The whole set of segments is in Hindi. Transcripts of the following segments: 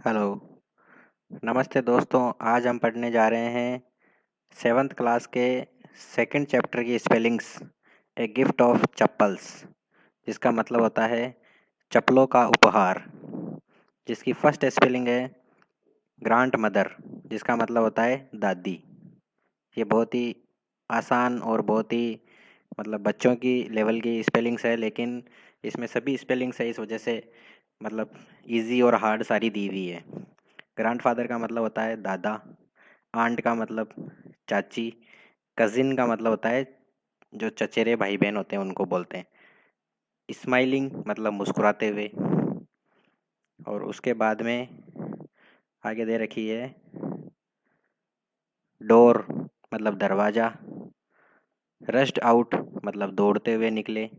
हेलो, नमस्ते दोस्तों। आज हम पढ़ने जा रहे हैं 7th क्लास के सेकंड चैप्टर की spellings a gift of chappals, जिसका मतलब होता है चप्पलों का उपहार। जिसकी फर्स्ट स्पेलिंग है ग्रांट मदर, जिसका मतलब होता है दादी। ये बहुत ही आसान और बहुत ही मतलब बच्चों की लेवल की स्पेलिंग्स है, लेकिन इसमें सभी स्पेलिंग्स है, इस वजह से मतलब इजी और हार्ड सारी दी हुई है। ग्रैंडफादर का मतलब होता है दादा, आंट का मतलब चाची, कजिन का मतलब होता है जो चचेरे भाई बहन होते हैं उनको बोलते हैं। स्माइलिंग मतलब मुस्कुराते हुए। और उसके बाद में आगे दे रखी है डोर मतलब दरवाजा, रश्ड आउट मतलब दौड़ते हुए निकले,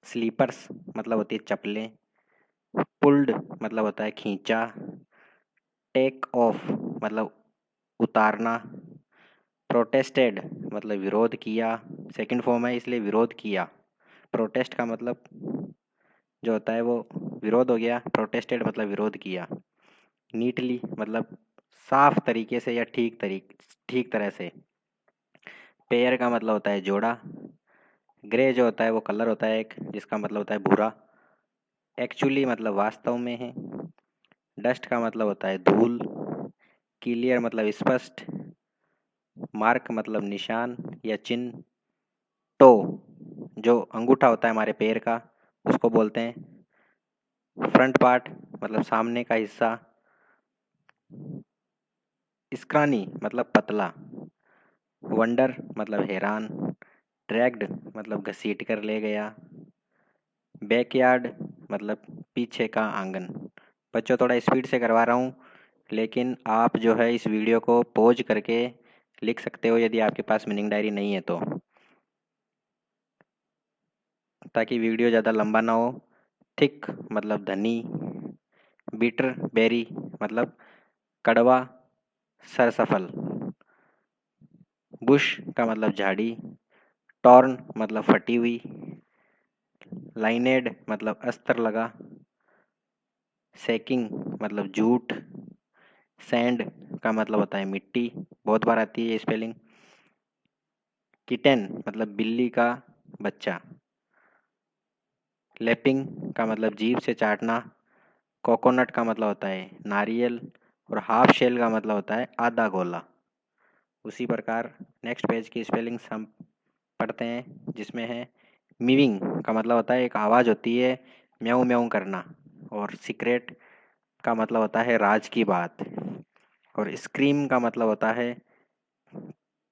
स्लीपर्स मतलब होती है चप्पलें, पुल्ड मतलब होता है खींचा, टेक ऑफ मतलब उतारना, प्रोटेस्टेड मतलब विरोध किया। सेकंड फॉर्म है इसलिए विरोध किया। प्रोटेस्ट का मतलब जो होता है वो विरोध हो गया, प्रोटेस्टेड मतलब विरोध किया। नीटली मतलब साफ तरीके से या ठीक तरह से। पेयर का मतलब होता है जोड़ा। ग्रे जो होता है वो कलर होता है एक, जिसका मतलब होता है भूरा। एक्चुअली मतलब वास्तव में है। डस्ट का मतलब होता है धूल। क्लियर मतलब स्पष्ट। मार्क मतलब निशान या चिन्ह। टो जो अंगूठा होता है हमारे पैर का, उसको बोलते हैं। फ्रंट पार्ट मतलब सामने का हिस्सा। स्क्रानी मतलब पतला। वंडर मतलब हैरान। ड्रैग्ड मतलब घसीट कर ले गया। बैकयार्ड मतलब पीछे का आंगन। बच्चों थोड़ा स्पीड से करवा रहा हूँ, लेकिन आप जो है इस वीडियो को पॉज करके लिख सकते हो यदि आपके पास मीनिंग डायरी नहीं है तो, ताकि वीडियो ज़्यादा लंबा ना हो। थिक मतलब धनी। बिटर बेरी मतलब कड़वा सरसफल। बुश का मतलब झाड़ी। टॉर्न मतलब फटी हुई। लाइनेड मतलब अस्तर लगा। सेकिंग मतलब जूट। सैंड का मतलब होता है मिट्टी, बहुत बार आती है ये स्पेलिंग। किटेन मतलब बिल्ली का बच्चा। लैपिंग का मतलब जीभ से चाटना। कोकोनट का मतलब होता है नारियल। और हाफ शेल का मतलब होता है आधा गोला। उसी प्रकार नेक्स्ट पेज की स्पेलिंग्स हम पढ़ते हैं, जिसमें है मीविंग का मतलब होता है एक आवाज़ होती है म्याऊं म्याऊं करना। और सीक्रेट का मतलब होता है राज की बात। और स्क्रीम का मतलब होता है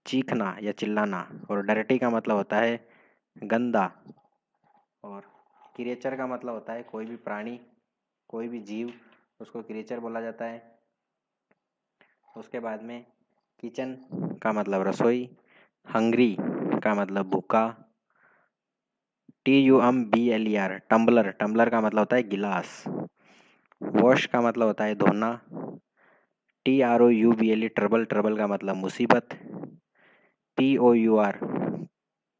चीखना या चिल्लाना। और डर्टी का मतलब होता है गंदा। और क्रिएचर का मतलब होता है कोई भी प्राणी, कोई भी जीव, उसको क्रिएचर बोला जाता है। उसके बाद में किचन का मतलब रसोई। हंग्री का मतलब भूखा। TUMBLER टम्बलर, टम्बलर का मतलब होता है गिलास। वॉश का मतलब होता है धोना। TROUBLE ट्रबल, ट्रबल का मतलब मुसीबत। POUR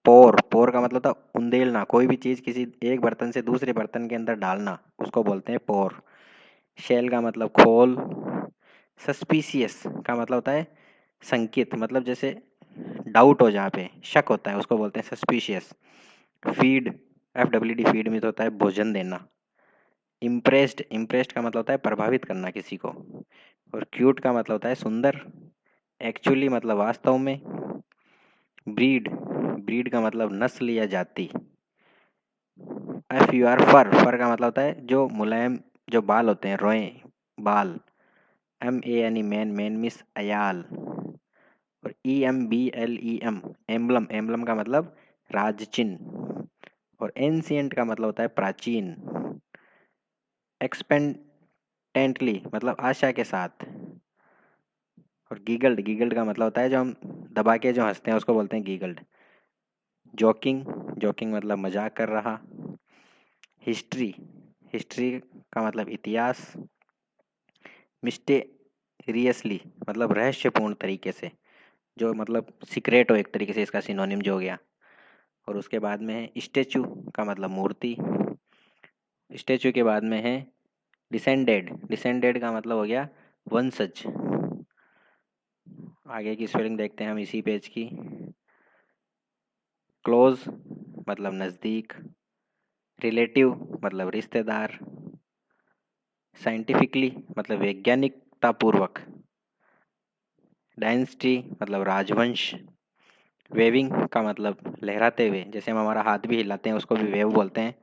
पोर, पोर का मतलब था उंदेलना, कोई भी चीज़ किसी एक बर्तन से दूसरे बर्तन के अंदर डालना, उसको बोलते हैं पोर। शेल का मतलब खोल। सस्पिशियस का मतलब होता है संकेत, मतलब जैसे डाउट हो, जहाँ पे शक होता है उसको बोलते हैं सस्पिशियस। फीड, FWD फीड में तो होता है भोजन देना। इम्प्रेस्ड, इम्प्रेस्ड का मतलब होता है प्रभावित करना किसी को। और क्यूट का मतलब होता है सुंदर। एक्चुअली मतलब वास्तव में। ब्रीड, ब्रीड का मतलब नस्ल या जाति। FUR फर, फर का मतलब होता है जो मुलायम जो बाल होते हैं, रोए बाल। MANE मैन, मैन मिस अयाल। और EMBLEM एम्बलम, एम्बलम का मतलब राज चिन्ह। और एंशियंट का मतलब होता है प्राचीन। एक्सपेंटेंटली मतलब आशा के साथ। और गीगल्ड, गीगल्ड का मतलब होता है जो हम दबा के जो हंसते हैं उसको बोलते हैं गीगल्ड। जोकिंग, जोकिंग मतलब मजाक कर रहा। हिस्ट्री, हिस्ट्री का मतलब इतिहास। मिस्टेरियसली मतलब रहस्यपूर्ण तरीके से, जो मतलब सीक्रेट हो एक तरीके से, इसका सिनोनिम जो हो गया। और उसके बाद में है स्टेचू का मतलब मूर्ति। स्टेचू के बाद में है डिसेंडेड, डिसेंडेड का मतलब हो गया वंशज। आगे की स्पेलिंग देखते हैं हम इसी पेज की। क्लोज मतलब नज़दीक, रिलेटिव मतलब रिश्तेदार, साइंटिफिकली मतलब वैज्ञानिकता पूर्वक, डायनेस्टी मतलब राजवंश, वेविंग का मतलब लहराते हुए, जैसे हम हमारा हाथ भी हिलाते हैं उसको भी वेव बोलते हैं।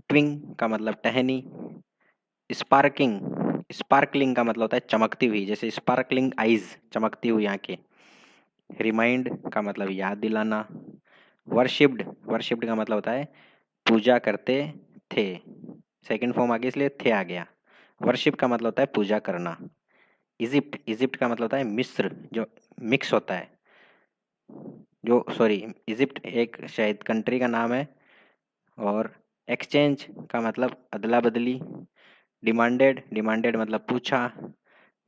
ट्विंग का मतलब टहनी, स्पार्किंग, स्पार्कलिंग का मतलब होता है चमकती हुई, जैसे स्पार्कलिंग आईज, चमकती हुई आंखें। रिमाइंड का मतलब याद दिलाना। वर्शिप्ड, वर्शिप्ड का मतलब होता है पूजा करते थे। सेकंड फॉर्म आगे इसलिए थे आ गया। वर्शिप का मतलब होता है पूजा करना। इजिप्ट, इजिप्ट का मतलब होता है मिस्र, जो मिक्स होता है, जो सॉरी, इजिप्ट एक शायद कंट्री का नाम है। और एक्सचेंज का मतलब अदला बदली। डिमांडेड, डिमांडेड मतलब पूछा।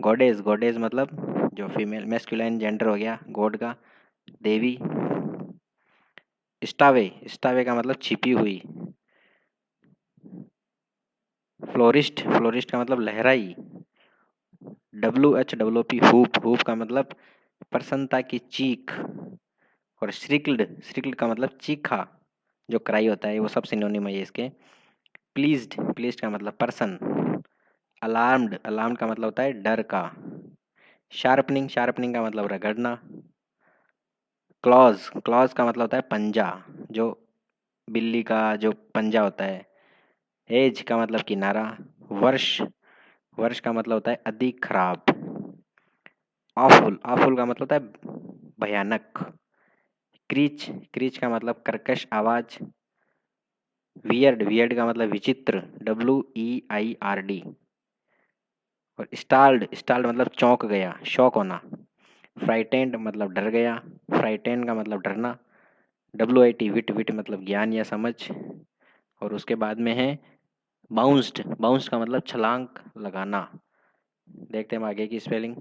गॉडेज, गॉडेज मतलब जो फीमेल मैस्कुलाइन जेंडर हो गया, गॉड का, देवी। स्टावे, स्टावे का मतलब छिपी हुई। फ्लोरिस्ट, फ्लोरिस्ट का मतलब लहराई। WHOOP, हुप, हुप का मतलब प्रसन्नता की चीख। और श्रिक्ड, श्रिक्ड का मतलब चीखा, जो क्राई होता है, वो सब सिनोनिम है इसके। प्लीज्ड, प्लीज्ड का मतलब पर्सन। अलार्म्ड, अलार्म्ड का मतलब होता है डर का। शार्पनिंग, शार्पनिंग का मतलब रगड़ना। क्लॉज, क्लॉज का मतलब होता है पंजा, जो बिल्ली का जो पंजा होता है। एज का मतलब किनारा। वर्ष, वर्ष का मतलब होता है अधिक खराब। ऑफुल, ऑफुल का मतलब होता है भयानक। क्रीच, क्रीच का मतलब कर्कश आवाज। वियर्ड, वियर्ड का मतलब विचित्र, WEIRD। और स्टाल्ड, स्टाल्ड मतलब चौंक गया, शौक होना। फ्राइटेंड मतलब डर गया, फ्राइटेंड का मतलब डरना। WIT, विट, विट मतलब ज्ञान या समझ। और उसके बाद में है बाउंस्ड, बाउंस्ड का मतलब छलांग लगाना। देखते हैं हम आगे की स्पेलिंग।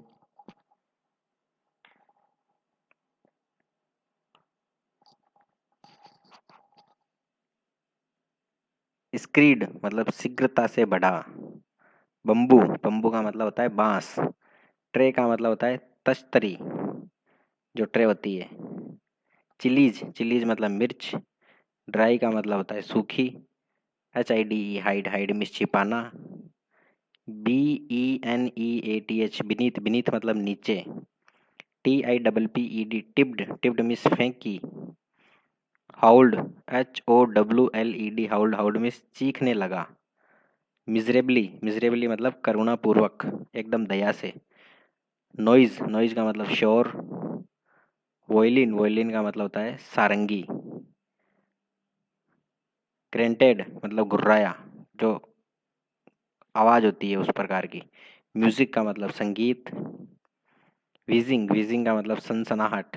स्क्रीड मतलब शीघ्रता से बढ़ा। बम्बू, बम्बू का मतलब होता है बांस। ट्रे का मतलब होता है तश्तरी, जो ट्रे होती है। चिलीज, चिलीज मतलब मिर्च। ड्राई का मतलब होता है सूखी। HIDE, हाइड, हाइड मिस छिपाना। BENEATH, beneath, beneath मतलब नीचे। TIPPED, टिप्ड, टिप्ड मिस फेंकी। हाउल्ड, HOWLED, हाउल्ड, हाउल्ड मिस चीखने लगा। मिजरेबली, मिजरेबली मतलब करुणापूर्वक, एकदम दया से। नॉइज, नॉइज का मतलब शोर। वोयलिन, वोयलिन का मतलब होता है सारंगी। ग्रेंटेड मतलब गुर्राया, जो आवाज होती है उस प्रकार की। म्यूजिक का मतलब संगीत। व्हीजिंग, व्हीजिंग का मतलब सनसनाहट।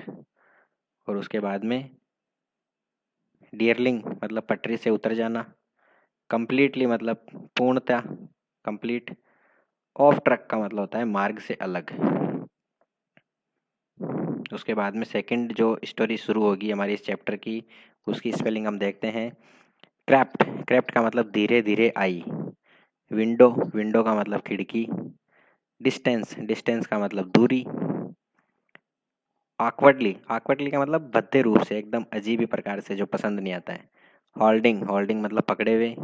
और उसके बाद में डियरलिंग मतलब पटरी से उतर जाना। कंप्लीटली मतलब पूर्णतः, कंप्लीट। ऑफ ट्रैक का मतलब होता है मार्ग से अलग। उसके बाद में सेकंड जो स्टोरी शुरू होगी हमारी इस चैप्टर की, उसकी स्पेलिंग हम देखते हैं। क्रेप्ट, क्रेप्ट का मतलब धीरे धीरे आई। विंडो, विंडो का मतलब खिड़की। डिस्टेंस, डिस्टेंस का मतलब दूरी। ऑकवर्डली, ऑकवर्डली का मतलब भद्दे रूप से, एकदम अजीब ही प्रकार से, जो पसंद नहीं आता है। होल्डिंग, होल्डिंग मतलब पकड़े हुए।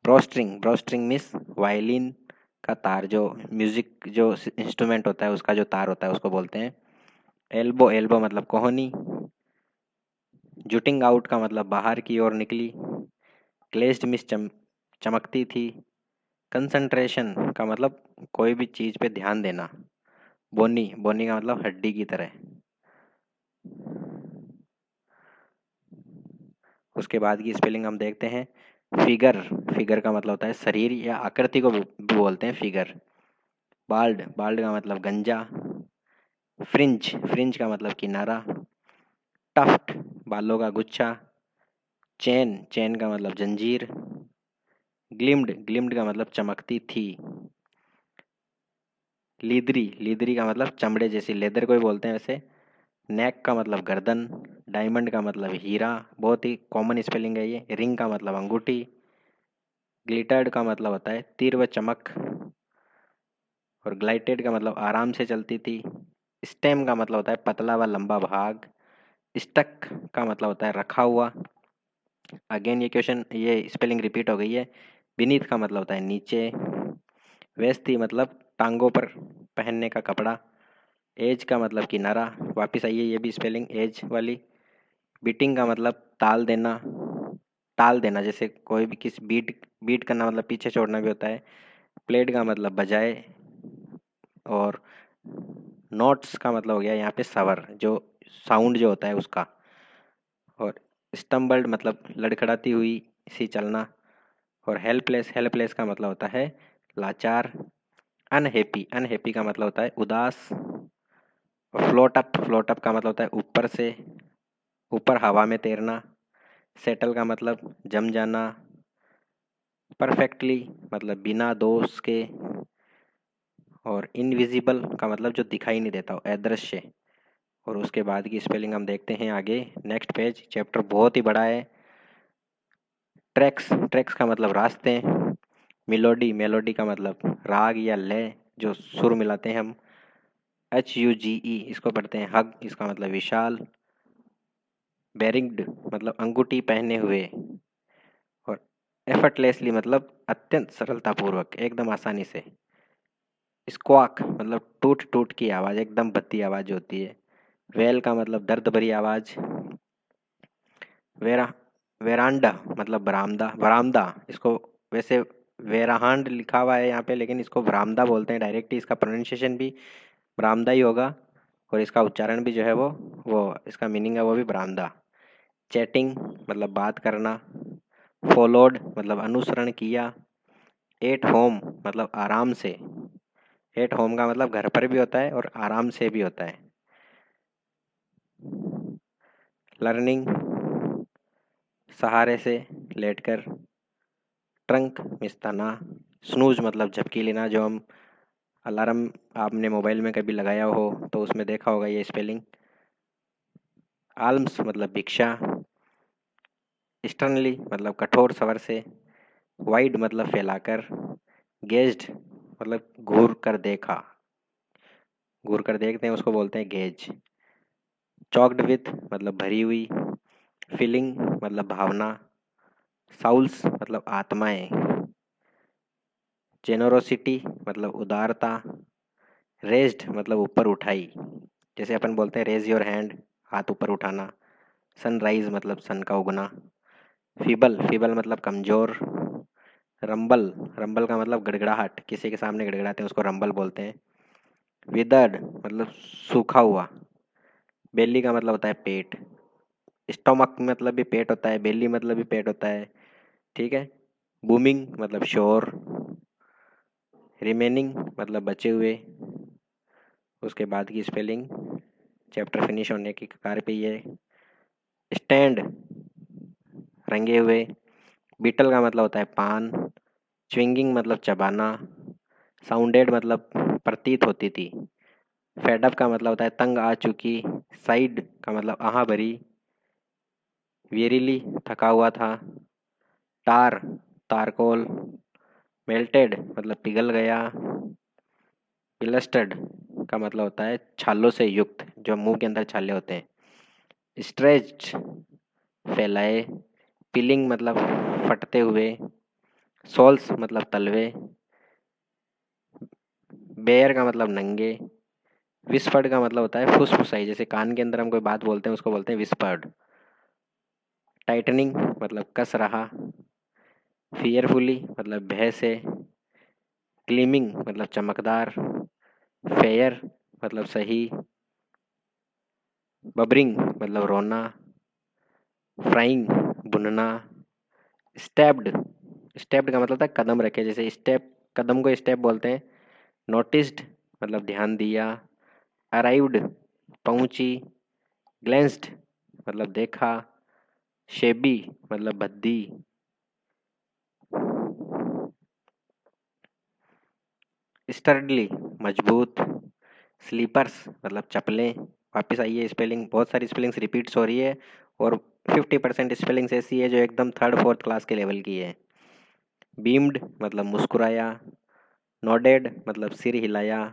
ब्रोस्ट्रिंग, ब्रोस्ट्रिंग मिस वायलिन का तार, जो म्यूजिक जो इंस्ट्रूमेंट होता है उसका जो तार होता है उसको बोलते हैं। एल्बो, एल्बो मतलब कोहनी। जुटिंग आउट का मतलब बाहर की ओर निकली। ग्लेज्ड मिस चमकती थी। कंसंट्रेशन का मतलब कोई भी चीज पे ध्यान देना। बोनी, बोनी का मतलब हड्डी की तरह। उसके बाद की स्पेलिंग हम देखते हैं। फिगर, फिगर का मतलब होता है शरीर या आकृति को भी बोलते हैं फिगर। बाल्ड, बाल्ड का मतलब गंजा। फ्रिंज, फ्रिंज का मतलब किनारा। टफ्ट, बालों का गुच्छा। चेन, चेन का मतलब जंजीर। ग्लिम्ड, ग्लिम्ड का मतलब चमकती थी। लीदरी, लीदरी का मतलब चमड़े जैसी, लेदर को भी बोलते हैं वैसे। नेक का मतलब गर्दन। डायमंड का मतलब हीरा, बहुत ही कॉमन स्पेलिंग है ये। रिंग का मतलब अंगूठी। ग्लिटर्ड का मतलब होता है तीर व चमक, और ग्लाइटेड का मतलब आराम से चलती थी। स्टेम का मतलब होता है पतला व लंबा भाग। स्टक का मतलब होता है रखा हुआ। अगेन ये स्पेलिंग रिपीट हो गई है। बीनीथ का मतलब होता है नीचे। वेस्टी मतलब टांगों पर पहनने का कपड़ा। एज का मतलब किनारा। वापिस आइए, ये भी स्पेलिंग एज वाली। बीटिंग का मतलब ताल देना, ताल देना, जैसे कोई भी किसी बीट बीट करना मतलब पीछे छोड़ना भी होता है। प्लेड का मतलब बजाए। और नोट्स का मतलब हो गया यहाँ पे स्वर, जो साउंड जो होता है उसका। और स्टम्बल्ड मतलब लड़खड़ाती हुई सी चलना। और हेल्पलेस, हेल्पलेस का मतलब होता है लाचार। अनहैप्पी, अनहैप्पी का मतलब होता है उदास। और फ्लोट अप, फ्लोट अप का मतलब होता है ऊपर से, ऊपर हवा में तैरना। सेटल का मतलब जम जाना। परफेक्टली मतलब बिना दोष के। और इनविजिबल का मतलब जो दिखाई नहीं देता हो, अदृश्य। और उसके बाद की स्पेलिंग हम देखते हैं आगे। नेक्स्ट पेज, चैप्टर बहुत ही बड़ा है। ट्रैक्स, ट्रैक्स का मतलब रास्ते। मेलोडी, मेलोडी का मतलब राग या लय, जो सुर मिलाते हैं हम। HUGE इसको पढ़ते हैं हग, इसका मतलब विशाल। बेरिंग्ड मतलब अंगूठी पहने हुए। और एफर्टलेसली मतलब अत्यंत सरलतापूर्वक, एकदम आसानी से। स्क्वाक मतलब टूट टूट की आवाज़, एकदम भद्दी आवाज़ होती है। वेल का मतलब दर्द भरी आवाज़। वेरा वेरांडा मतलब बरामदा, बरामदा इसको वैसे वेराहांड लिखा हुआ है यहाँ पे, लेकिन इसको बरामदा बोलते हैं डायरेक्टली। इसका प्रोनाउंसिएशन भी बरामदा ही होगा, और इसका उच्चारण भी जो है वो इसका मीनिंग है वो भी बरामदा। चैटिंग मतलब बात करना। फॉलोड मतलब अनुसरण किया। एट होम मतलब आराम से। एट होम का मतलब घर पर भी होता है और आराम से भी होता है। लर्निंग सहारे से, लेटकर। ट्रंक मिस्ताना। स्नूज मतलब झपकी लेना, जो हम अलार्म आपने मोबाइल में कभी लगाया हो तो उसमें देखा होगा ये स्पेलिंग। आल्म्स मतलब भिक्षा। स्टर्नली मतलब कठोर स्वर से। वाइड मतलब फैलाकर। गेज्ड मतलब घूर कर देखा, घूर कर देखते हैं उसको बोलते हैं गेज। चॉक्ड विथ मतलब भरी हुई। फीलिंग मतलब भावना। साउल्स मतलब आत्माएं। जेनोरोसिटी मतलब उदारता। रेज्ड मतलब ऊपर उठाई, जैसे अपन बोलते हैं रेज योर हैंड, हाथ ऊपर उठाना। सनराइज मतलब सन का उगना। फीबल, फीबल मतलब कमजोर। रंबल, रंबल का मतलब गड़गड़ाहट, किसी के सामने गड़गड़ाते हैं उसको रंबल बोलते हैं। विदर्ड मतलब सूखा हुआ। बेली का मतलब होता है पेट। स्टोमक मतलब भी पेट होता है, बेली मतलब भी पेट होता है, ठीक है। बूमिंग मतलब शोर। रिमेनिंग मतलब बचे हुए। उसके बाद की स्पेलिंग चैप्टर फिनिश होने की कगार पे ही है। स्टैंड रंगे हुए। बीटल का मतलब होता है पान। च्विंगिंग मतलब चबाना। साउंडेड मतलब प्रतीत होती थी। फेडअप का मतलब होता है तंग आ चुकी। साइड का मतलब आहा भरी। वेरीली थका हुआ था। टार तारकोल। मेल्टेड मतलब पिघल गया। पिलस्टर्ड का मतलब होता है छालों से युक्त, जो मुंह के अंदर छाले होते हैं। स्ट्रेच्ड फैलाए। पीलिंग मतलब फटते हुए। सोल्स मतलब तलवे। बेयर का मतलब नंगे। विस्पर्ड का मतलब होता है फुसफुसाई, जैसे कान के अंदर हम कोई बात बोलते हैं उसको बोलते हैं विस्पर्ड। टाइटनिंग मतलब कस रहा। फियरफुली मतलब भय से। ग्लीमिंग मतलब चमकदार। फेयर मतलब सही। बबरिंग मतलब रोना। फ्राइंग भुनना। स्टेप्ड, स्टेप्ड का मतलब होता है कदम रखे, जैसे स्टेप, कदम को स्टेप बोलते हैं। नोटिस्ड मतलब ध्यान दिया। अराइव्ड पहुंची। ग्लेंस्ड मतलब देखा। शेबी मतलब भद्दी। स्टर्डली मजबूत। स्लीपर्स मतलब चप्पलें। वापस आइए, स्पेलिंग बहुत सारी स्पेलिंग्स रिपीट्स हो रही है, और 50% स्पेलिंग्स ऐसी है जो एकदम थर्ड फोर्थ क्लास के लेवल की है। बीम्ड मतलब मुस्कुराया, नोडेड मतलब सिर हिलाया,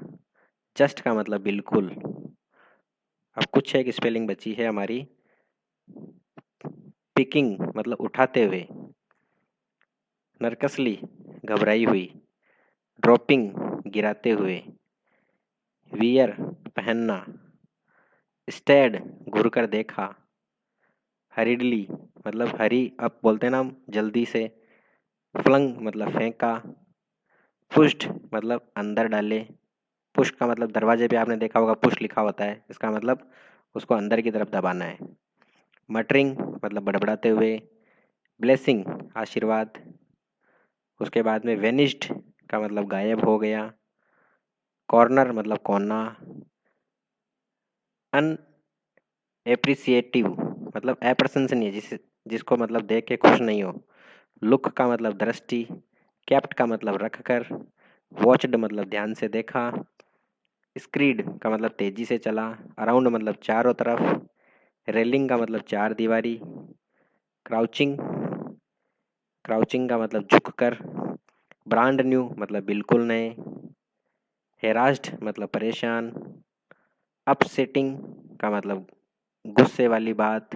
जस्ट का मतलब बिल्कुल। अब कुछ एक स्पेलिंग बची है हमारी। पिकिंग मतलब उठाते हुए, नर्कसली घबराई हुई, ड्रॉपिंग गिराते हुए, वियर पहनना, स्टेड घूर कर देखा, हरीडली मतलब हरी अप बोलते हैं ना हम, जल्दी से, फ्लंग मतलब फेंका, पुश्ड मतलब अंदर डाले। पुश का मतलब दरवाजे पे आपने देखा होगा पुश लिखा होता है, इसका मतलब उसको अंदर की तरफ दबाना है। मटरिंग मतलब बड़बड़ाते हुए, ब्लेसिंग आशीर्वाद। उसके बाद में वेनिस्ड का मतलब गायब हो गया, कॉर्नर मतलब कोना, अनएप्रिसिएटिव मतलब अप्रशंसनीय, जिसको मतलब देख के खुश नहीं हो। लुक का मतलब दृष्टि, केप्ट का मतलब रख कर, वॉच्ड मतलब ध्यान से देखा, स्क्रीड का मतलब तेजी से चला, अराउंड मतलब चारों तरफ, रेलिंग का मतलब चार दीवारी, क्राउचिंग क्राउचिंग का मतलब झुक कर, ब्रांड न्यू मतलब बिल्कुल नए, हेरास्ड मतलब परेशान, अपसेटिंग का मतलब गुस्से वाली बात,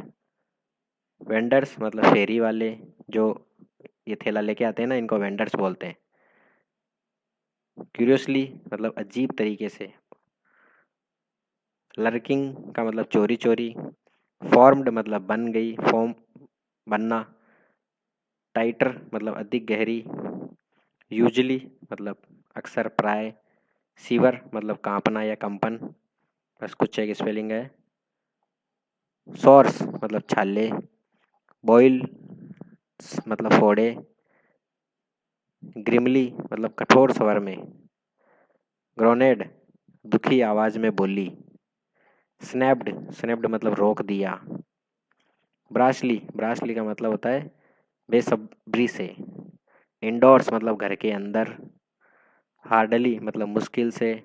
वेंडर्स मतलब फेरी वाले, जो ये थैला लेके आते हैं ना, इनको वेंडर्स बोलते हैं। क्यूरियसली मतलब अजीब तरीके से, लर्किंग का मतलब चोरी चोरी, फॉर्म्ड मतलब बन गई, फॉर्म बनना, टाइटर मतलब अधिक गहरी, यूजली मतलब अक्सर प्राय, सीवर मतलब कांपना या कंपन। बस कुछ एक स्पेलिंग है। सोर्स मतलब छाले, बॉयल मतलब फोड़े, ग्रिमली मतलब कठोर स्वर में, ग्रोनेड दुखी आवाज में बोली, स्नैप्ड स्नैप्ड मतलब रोक दिया, ब्राशली ब्राशली का मतलब होता है बेसब्री से, इंडोर्स मतलब घर के अंदर, हार्डली मतलब मुश्किल से,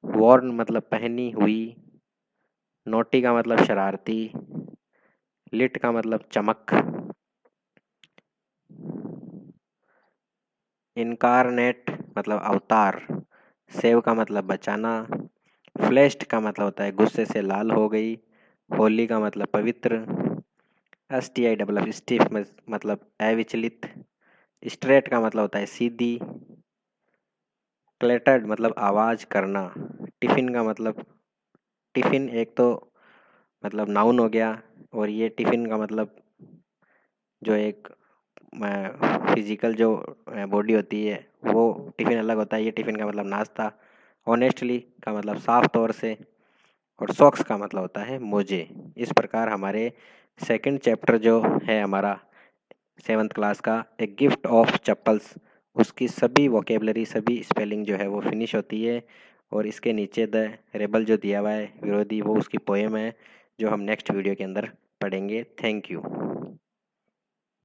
वॉर्न मतलब पहनी हुई, नोटी का मतलब शरारती, लिट का मतलब चमक, इनकारनेट मतलब अवतार, सेव का मतलब बचाना, फ्लैश्ड का मतलब होता है गुस्से से लाल हो गई, होली का मतलब पवित्र, STI डबल स्टिफ मतलब अविचलित, स्ट्रेट का मतलब होता है सीधी, क्लेटर्ड मतलब आवाज करना, टिफिन का मतलब, टिफिन एक तो मतलब नाउन हो गया, और ये टिफिन का मतलब जो एक फिजिकल जो बॉडी होती है वो टिफिन अलग होता है, ये टिफिन का मतलब नाश्ता, ऑनेस्टली का मतलब साफ तौर से, और सॉक्स का मतलब होता है मोजे। इस प्रकार हमारे सेकंड चैप्टर जो है हमारा 7th क्लास का, ए गिफ्ट ऑफ चप्पल्स, उसकी सभी वोकेबलरी सभी स्पेलिंग जो है वो फिनिश होती है। और इसके नीचे द रेबल जो दिया हुआ है विरोधी, वो उसकी पोएम है जो हम नेक्स्ट वीडियो के अंदर पढ़ेंगे। Thank you.